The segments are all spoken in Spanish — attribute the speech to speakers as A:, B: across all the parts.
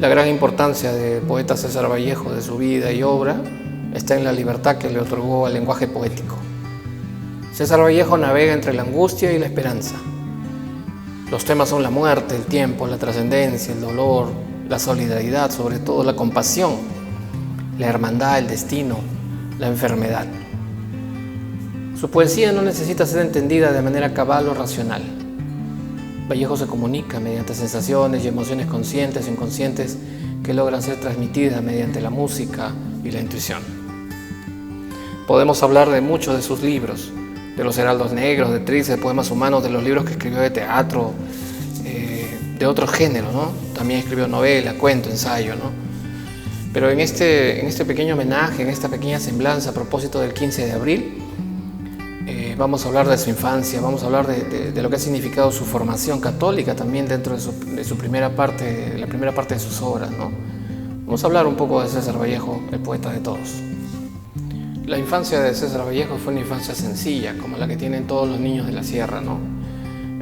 A: La gran importancia del poeta César Vallejo, de su vida y obra, está en la libertad que le otorgó al lenguaje poético. César Vallejo navega entre la angustia y la esperanza. Los temas son la muerte, el tiempo, la trascendencia, el dolor, la solidaridad, sobre todo la compasión, la hermandad, el destino, la enfermedad. Su poesía no necesita ser entendida de manera cabal o racional. Vallejo se comunica mediante sensaciones y emociones conscientes e inconscientes que logran ser transmitidas mediante la música y la intuición. Podemos hablar de muchos de sus libros, de Los Heraldos Negros, de Trilce, de Poemas Humanos, de los libros que escribió de teatro, de otros géneros, ¿no? También escribió novela, cuento, ensayo, ¿no? Pero en este pequeño homenaje, en esta pequeña semblanza a propósito del 15 de abril, vamos a hablar de su infancia, vamos a hablar de lo que ha significado su formación católica también dentro de su primera parte, la primera parte de sus obras, ¿no? Vamos a hablar un poco de César Vallejo, el poeta de todos. La infancia de César Vallejo fue una infancia sencilla, como la que tienen todos los niños de la sierra, ¿no?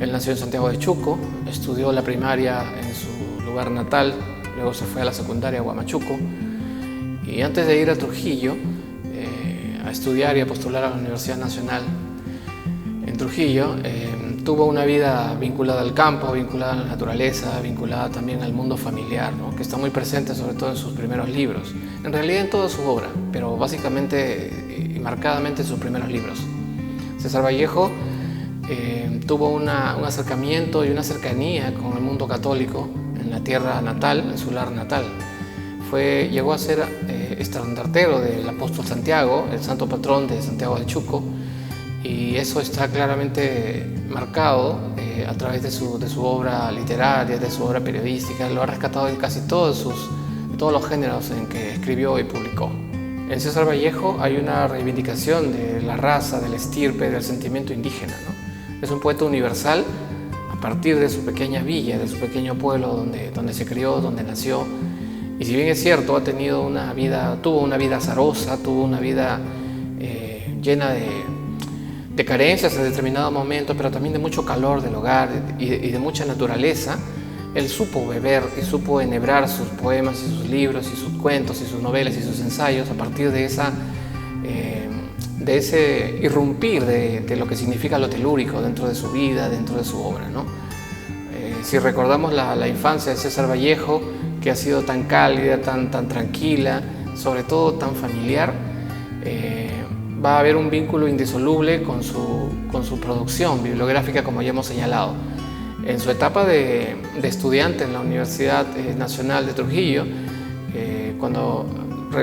A: Él nació en Santiago de Chuco, estudió la primaria en su lugar natal, luego se fue a la secundaria a Huamachuco, y antes de ir a Trujillo a estudiar y a postular a la Universidad Nacional en Trujillo, tuvo una vida vinculada al campo, vinculada a la naturaleza, vinculada también al mundo familiar, ¿no? Que está muy presente sobre todo en sus primeros libros, en realidad en toda su obra, pero básicamente y marcadamente en sus primeros libros. César Vallejo tuvo un acercamiento y una cercanía con el mundo católico en la tierra natal, en su lar natal. Llegó a ser estandartero del apóstol Santiago, el santo patrón de Santiago de Chuco, y eso está claramente marcado a través de su obra literaria, de su obra periodística. Lo ha rescatado en casi todos los géneros en que escribió y publicó. En César Vallejo hay una reivindicación de la raza, del estirpe, del sentimiento indígena, ¿no? Es un poeta universal a partir de su pequeña villa, de su pequeño pueblo donde se crió, donde nació. Y si bien es cierto, tuvo una vida azarosa, tuvo una vida llena de carencias en determinado momento, pero también de mucho calor del hogar y de mucha naturaleza, él supo beber y supo enhebrar sus poemas y sus libros y sus cuentos y sus novelas y sus ensayos a partir de ese irrumpir de lo que significa lo telúrico dentro de su vida, dentro de su obra, ¿no? Si recordamos la infancia de César Vallejo, que ha sido tan cálida, tan tranquila, sobre todo tan familiar, va a haber un vínculo indisoluble con su producción bibliográfica, como ya hemos señalado. En su etapa de estudiante en la Universidad Nacional de Trujillo, cuando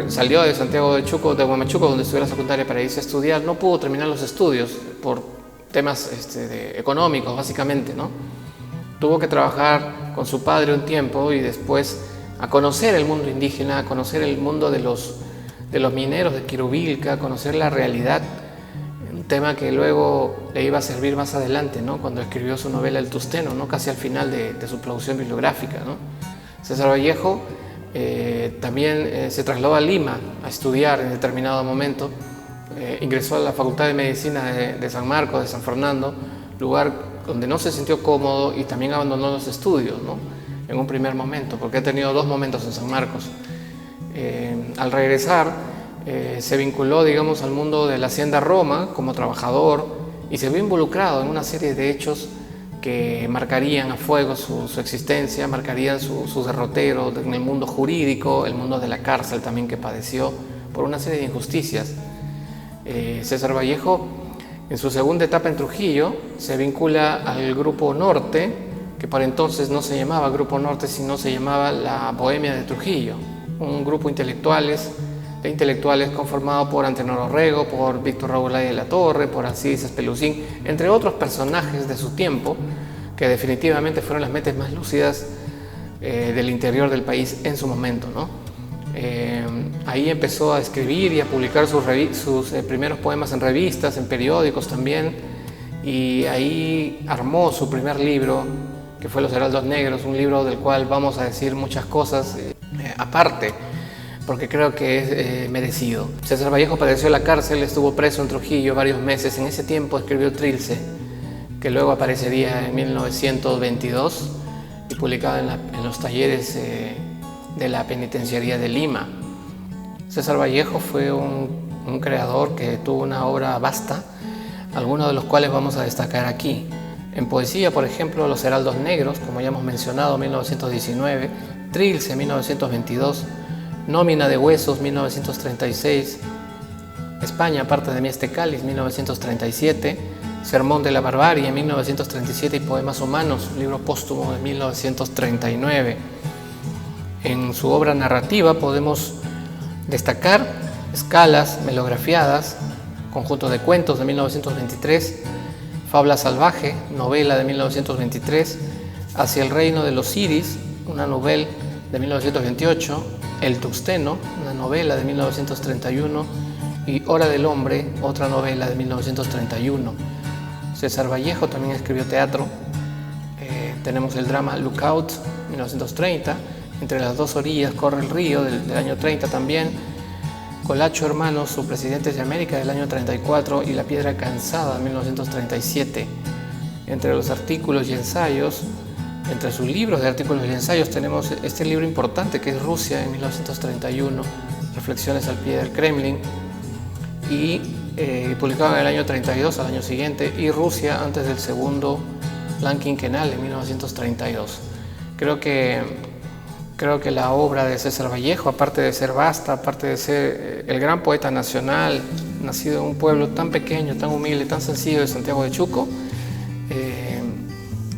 A: salió de Santiago de Chuco, de Huamachuco, donde estudió la secundaria, para irse a estudiar, no pudo terminar los estudios por temas económicos, básicamente, ¿no? Tuvo que trabajar con su padre un tiempo y después a conocer el mundo indígena, a conocer el mundo de los mineros de Quirubilca, a conocer la realidad, un tema que luego le iba a servir más adelante, ¿no? Cuando escribió su novela El Tusteno, ¿no? Casi al final de su producción bibliográfica, ¿no? César Vallejo también se trasladó a Lima a estudiar en determinado momento, ingresó a la Facultad de Medicina de San Marcos, de San Fernando, lugar donde no se sintió cómodo, y también abandonó los estudios, ¿no? En un primer momento, porque ha tenido dos momentos en San Marcos. Al regresar, se vinculó, digamos, al mundo de la Hacienda Roma como trabajador y se vio involucrado en una serie de hechos que marcarían a fuego su existencia, marcarían su derrotero en el mundo jurídico, el mundo de la cárcel también, que padeció por una serie de injusticias. César Vallejo, en su segunda etapa en Trujillo, se vincula al Grupo Norte, que para entonces no se llamaba Grupo Norte, sino se llamaba la Bohemia de Trujillo, un grupo de intelectuales conformado por Antenor Orrego, por Víctor Raúl de la Torre, por Alcides Espelucín, entre otros personajes de su tiempo, que definitivamente fueron las mentes más lúcidas del interior del país en su momento, ¿no? Ahí empezó a escribir y a publicar sus primeros poemas en revistas, en periódicos también, y ahí armó su primer libro, que fue Los Heraldos Negros, un libro del cual vamos a decir muchas cosas aparte, porque creo que es merecido. César Vallejo padeció la cárcel, estuvo preso en Trujillo varios meses. En ese tiempo escribió Trilce, que luego aparecería en 1922 y publicado en los talleres de la penitenciaría de Lima. César Vallejo fue un creador que tuvo una obra vasta, algunos de los cuales vamos a destacar aquí. En poesía, por ejemplo, Los Heraldos Negros, como ya hemos mencionado, 1919, Trilce, 1922, Nómina de Huesos, 1936, España, parte de mí este cáliz, 1937, Sermón de la Barbarie, 1937 y Poemas Humanos, libro póstumo de 1939. En su obra narrativa podemos destacar Escalas, Melografiadas, conjunto de cuentos de 1923, Fábula Salvaje, novela de 1923, Hacia el Reino de los Iris, una novela de 1928, El Tuxteno, una novela de 1931 y Hora del Hombre, otra novela de 1931. César Vallejo también escribió teatro. Tenemos el drama Lookout, 1930, Entre las dos orillas corre el río, del año 30 también, Colacho Hermanos, sus Presidentes de América, del año 34, y La Piedra Cansada, 1937. Entre los artículos y ensayos, entre sus libros de artículos y ensayos, tenemos este libro importante que es Rusia, en 1931, Reflexiones al pie del Kremlin, y publicado en el año 32, al año siguiente, y Rusia antes del segundo plan quinquenal, en 1932. Creo que la obra de César Vallejo, aparte de ser vasta, aparte de ser el gran poeta nacional, nacido en un pueblo tan pequeño, tan humilde, tan sencillo de Santiago de Chuco,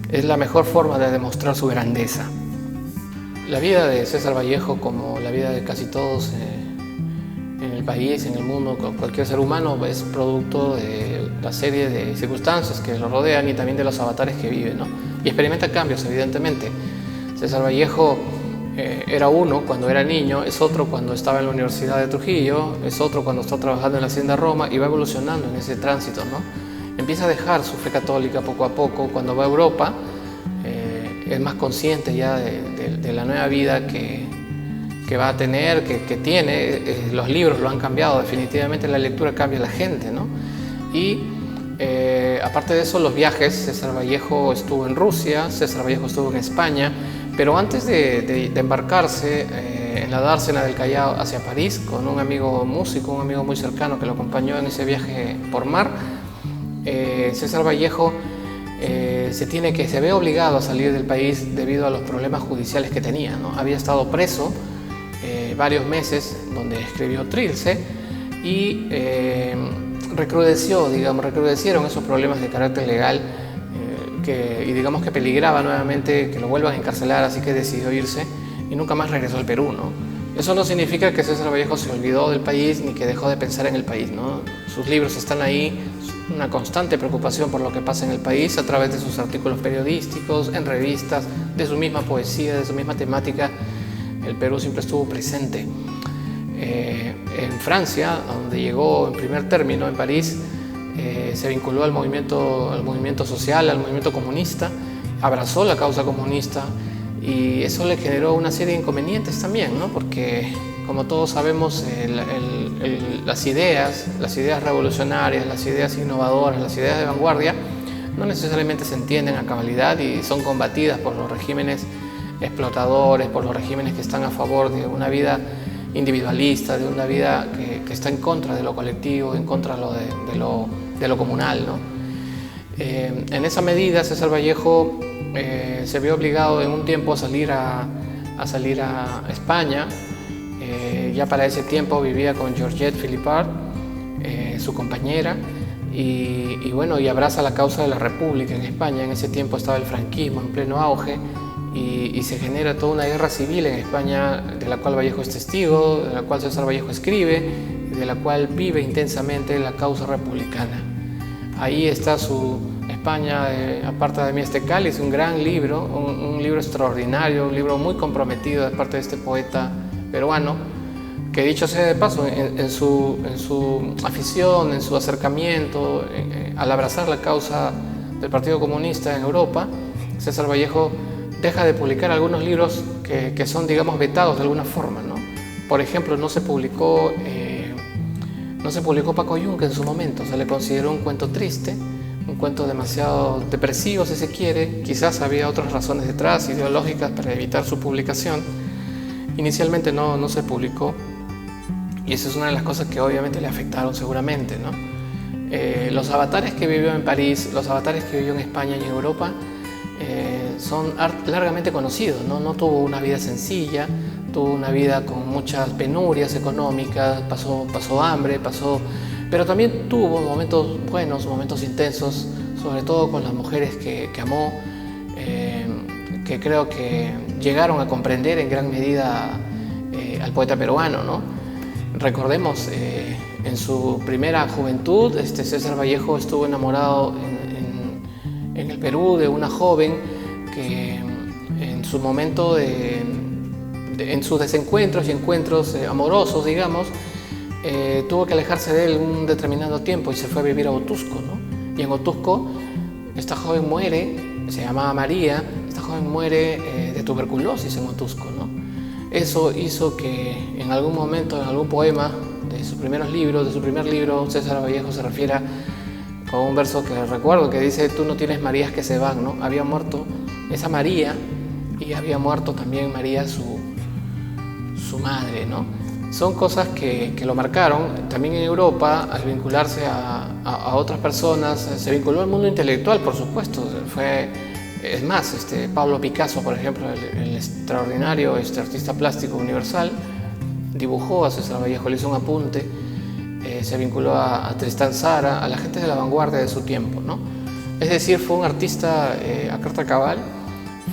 A: es la mejor forma de demostrar su grandeza. La vida de César Vallejo, como la vida de casi todos en el país, en el mundo, cualquier ser humano, es producto de la serie de circunstancias que lo rodean y también de los avatares que vive, ¿no? Y experimenta cambios, evidentemente. César Vallejo era uno cuando era niño, es otro cuando estaba en la Universidad de Trujillo, es otro cuando está trabajando en la Hacienda Roma, y va evolucionando en ese tránsito, ¿no? Empieza a dejar su fe católica poco a poco. Cuando va a Europa, es más consciente ya de la nueva vida que va a tener, que tiene. Los libros lo han cambiado, definitivamente la lectura cambia a la gente, ¿no? Y aparte de eso, los viajes. César Vallejo estuvo en Rusia, César Vallejo estuvo en España, pero antes de embarcarse en la dársena del Callao hacia París, con un amigo músico, un amigo muy cercano que lo acompañó en ese viaje por mar, César Vallejo se ve obligado a salir del país debido a los problemas judiciales que tenía, ¿no? Había estado preso varios meses, donde escribió Trilce, y recrudecieron esos problemas de carácter legal, y digamos que peligraba nuevamente que lo vuelvan a encarcelar, así que decidió irse y nunca más regresó al Perú, ¿no? Eso no significa que César Vallejo se olvidó del país ni que dejó de pensar en el país, ¿no? Sus libros están ahí, una constante preocupación por lo que pasa en el país a través de sus artículos periodísticos, en revistas, de su misma poesía, de su misma temática. El Perú siempre estuvo presente. En Francia, donde llegó en primer término, en París, se vinculó al movimiento social, al movimiento comunista, abrazó la causa comunista, y eso le generó una serie de inconvenientes también, ¿no? Porque, como todos sabemos, las ideas revolucionarias, las ideas innovadoras, las ideas de vanguardia no necesariamente se entienden a cabalidad y son combatidas por los regímenes explotadores, por los regímenes que están a favor de una vida individualista, de una vida que está en contra de lo colectivo, en contra de lo comunal, ¿no? En esa medida, César Vallejo se vio obligado en un tiempo a salir a España. Ya para ese tiempo vivía con Georgette Philippard, su compañera, y abraza la causa de la República en España. En ese tiempo estaba el franquismo en pleno auge, y se genera toda una guerra civil en España, de la cual Vallejo es testigo, de la cual César Vallejo escribe, y de la cual vive intensamente la causa republicana. Ahí está su España, aparte de mí este cáliz, un gran libro, un libro extraordinario, un libro muy comprometido de parte de este poeta peruano, que, dicho sea de paso, en su afición, en su acercamiento, al abrazar la causa del Partido Comunista en Europa, César Vallejo deja de publicar algunos libros que son, digamos, vetados de alguna forma, ¿no? Por ejemplo, no se publicó Paco Yunque en su momento. Se le consideró un cuento triste, un cuento demasiado depresivo, si se quiere. Quizás había otras razones detrás, ideológicas, para evitar su publicación. inicialmente no se publicó, y esa es una de las cosas que obviamente le afectaron seguramente, ¿no? Los avatares que vivió en París, los avatares que vivió en España y en Europa son largamente conocidos, ¿no? No tuvo una vida sencilla, tuvo una vida con muchas penurias económicas, pasó hambre, pero también tuvo momentos buenos, momentos intensos, sobre todo con las mujeres que amó, que creo que llegaron a comprender en gran medida al poeta peruano, ¿no? Recordemos, en su primera juventud, César Vallejo estuvo enamorado en el Perú de una joven que en su momento en sus desencuentros y encuentros amorosos, digamos, tuvo que alejarse de él un determinado tiempo y se fue a vivir a Otuzco, ¿no? Y en Otuzco esta joven muere, se llamaba María, esta joven muere de tuberculosis en Otuzco, ¿no? Eso hizo que en algún momento, en algún poema de sus primeros libros, de su primer libro, César Vallejo se refiera con un verso que recuerdo que dice: tú no tienes Marías que se van, ¿no? Había muerto esa María y había muerto también María, su madre, ¿no? Son cosas que lo marcaron. También en Europa, al vincularse a otras personas, se vinculó al mundo intelectual, por supuesto. Es más, Pablo Picasso, por ejemplo, el extraordinario artista plástico universal, dibujó a César Vallejo, le hizo un apunte, se vinculó a Tristán Tzara, a la gente de la vanguardia de su tiempo, ¿no? Es decir, fue un artista a carta cabal,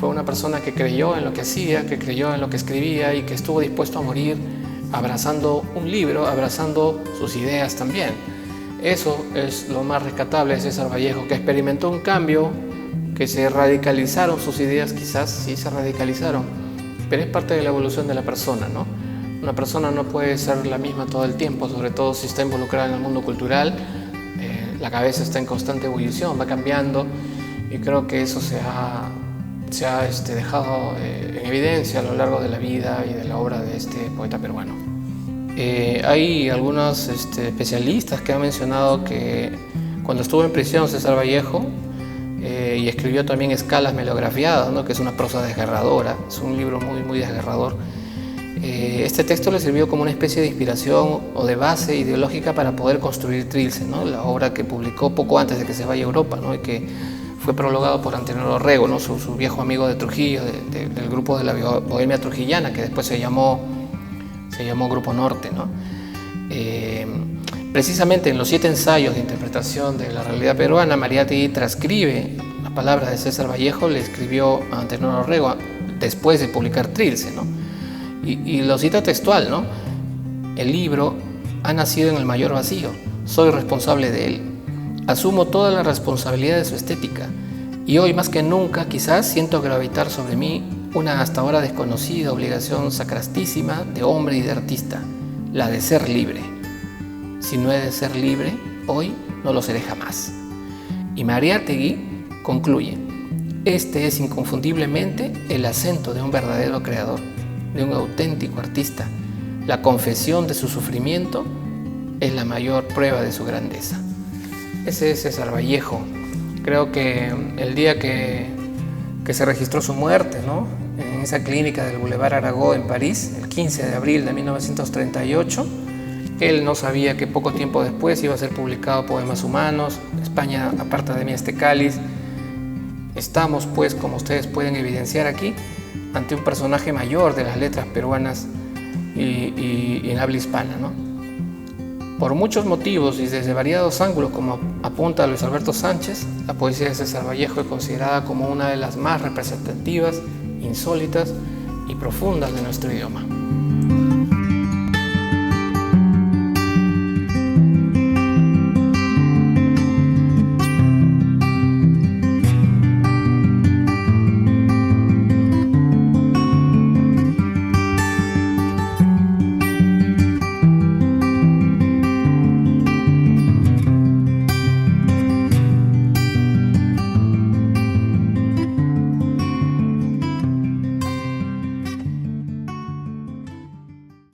A: fue una persona que creyó en lo que hacía, que creyó en lo que escribía y que estuvo dispuesto a morir abrazando un libro, abrazando sus ideas también. Eso es lo más rescatable de César Vallejo, que experimentó un cambio, que se radicalizaron sus ideas, quizás sí se radicalizaron, pero es parte de la evolución de la persona, ¿no? Una persona no puede ser la misma todo el tiempo, sobre todo si está involucrada en el mundo cultural. La cabeza está en constante ebullición, va cambiando, y creo que eso se ha dejado en evidencia a lo largo de la vida y de la obra de este poeta peruano. Hay algunos especialistas que han mencionado que cuando estuvo en prisión César Vallejo, y escribió también Escalas melografiadas, ¿no? Que es una prosa desgarradora, es un libro muy, muy desgarrador. Este texto le sirvió como una especie de inspiración o de base ideológica para poder construir Trilce, ¿no? La obra que publicó poco antes de que se vaya a Europa, ¿no? Y que fue prologado por Antenor Orrego, ¿no? Su viejo amigo de Trujillo, del grupo de la Bohemia Trujillana, que después se llamó Grupo Norte, ¿no? Precisamente en los 7 ensayos de interpretación de la realidad peruana, Mariátegui transcribe las palabras de César Vallejo, le escribió a Antenor Orrego después de publicar Trilce, ¿no? Y lo cita textual, ¿no? El libro ha nacido en el mayor vacío, soy responsable de él, asumo toda la responsabilidad de su estética, y hoy más que nunca quizás siento gravitar sobre mí una hasta ahora desconocida obligación sacrastísima de hombre y de artista, la de ser libre. Si no he de ser libre, hoy no lo seré jamás. Y Mariátegui concluye: este es inconfundiblemente el acento de un verdadero creador, de un auténtico artista. La confesión de su sufrimiento es la mayor prueba de su grandeza. Ese es César Vallejo. Creo que el día que se registró su muerte, ¿no? En esa clínica del Boulevard Arago en París, el 15 de abril de 1938, él no sabía que poco tiempo después iba a ser publicado Poemas Humanos, España aparta de mí este cáliz. Estamos, pues, como ustedes pueden evidenciar aquí, ante un personaje mayor de las letras peruanas y en habla hispana, ¿no? Por muchos motivos y desde variados ángulos, como apunta Luis Alberto Sánchez, la poesía de César Vallejo es considerada como una de las más representativas, insólitas y profundas de nuestro idioma.